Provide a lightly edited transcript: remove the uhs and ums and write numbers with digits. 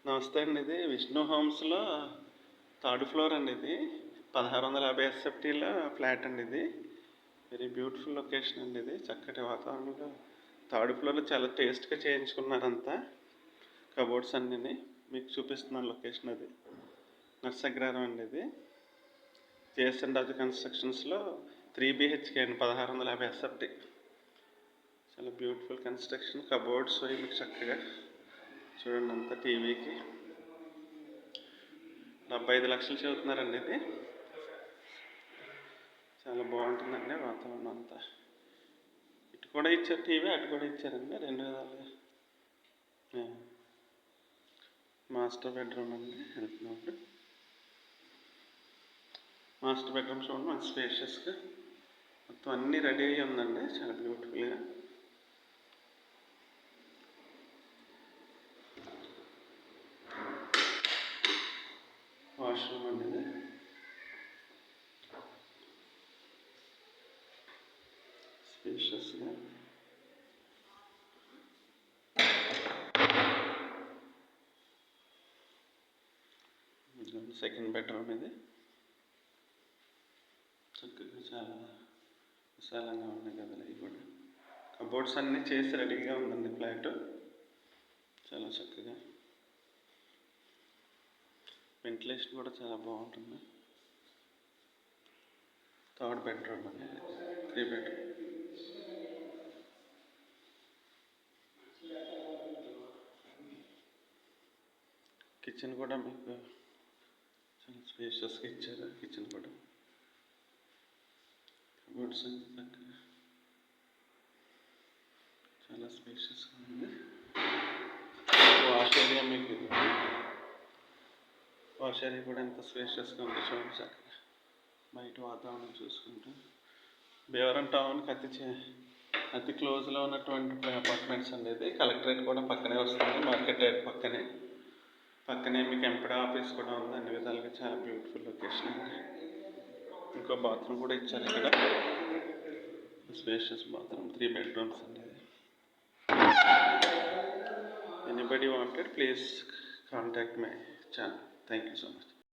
నమస్తే అండి. ఇది విష్ణు హోమ్స్లో థర్డ్ ఫ్లోర్ అండి. ఇది 1650 ఎస్ఎఫ్టీలో ఫ్లాట్ అండి. ఇది వెరీ బ్యూటిఫుల్ లొకేషన్ అండి. ఇది చక్కటి వాతావరణంలో థర్డ్ ఫ్లోర్లో చాలా టేస్ట్గా చేయించుకున్నారంతా. కబోర్డ్స్ అన్నీ మీకు చూపిస్తున్నాను లొకేషన్. అది నర్సగ్రహం అండి. ఇది జేఎస్ఎన్ రాజు కన్స్ట్రక్షన్స్లో 3 BHK అండి. 1650 ఎస్ఎఫ్టీ. చాలా బ్యూటిఫుల్ కన్స్ట్రక్షన్. కబోర్డ్స్ మీకు చక్కగా చూడండి. అంతా టీవీకి 75 లక్షలు చెబుతున్నారండి. ఇది చాలా బాగుంటుందండి వాతావరణం అంతా. ఇటు కూడా ఇచ్చారు టీవీ, అటు కూడా ఇచ్చారండి. 2 విధాలుగా. మాస్టర్ బెడ్రూమ్ అండి. వెళ్తున్నప్పుడు మాస్టర్ బెడ్రూమ్ చూడండి, మంచి స్పేషియస్గా మొత్తం అన్నీ రెడీ అయ్యి ఉందండి. చాలా బ్యూటిఫుల్గా. వాష్రూమ్ అండి. ఇది స్పేషియస్గా. సెకండ్ బెడ్రూమ్ ఇది చక్కగా చాలా విశాలంగా ఉన్నాయి గదులు. ఇవి కూడా కబోర్డ్స్ అన్నీ చేసి రెడీగా ఉందండి ఫ్లాట్. చాలా చక్కగా వెంటిలేషన్ కూడా చాలా బాగుంటుంది. థర్డ్ బెడ్రూమ్ అండి. 3 బెడ్రూమ్. కిచెన్ కూడా మీకు చాలా స్పేషియస్గా ఇచ్చారు. కిచెన్ కూడా కబోర్డ్స్ అన్ని చక్కగా చాలా స్పేషియస్గా ఉంది. వాష్ ఏరియా మీకు వాష్ ఏరియా కూడా ఎంత స్పేషియస్గా ఉంది చూడండి. చక్కగా బయట వాతావరణం చూసుకుంటూ భీమవరం టౌన్కి అతి క్లోజ్లో ఉన్నటువంటి అపార్ట్మెంట్స్ అనేది. కలెక్టరేట్ కూడా పక్కనే వస్తుంది. మార్కెట్ రేట్ పక్కనే మీకు ఎంపీడీ ఆఫీస్ కూడా ఉంది. అన్ని విధాలుగా చాలా బ్యూటిఫుల్ లొకేషన్ అండి. ఇంకో బాత్రూమ్ కూడా ఇచ్చారు ఇక్కడ. Spacious bathroom. 3 bedrooms అండి. Anybody wanted, please contact my channel. Thank you so much.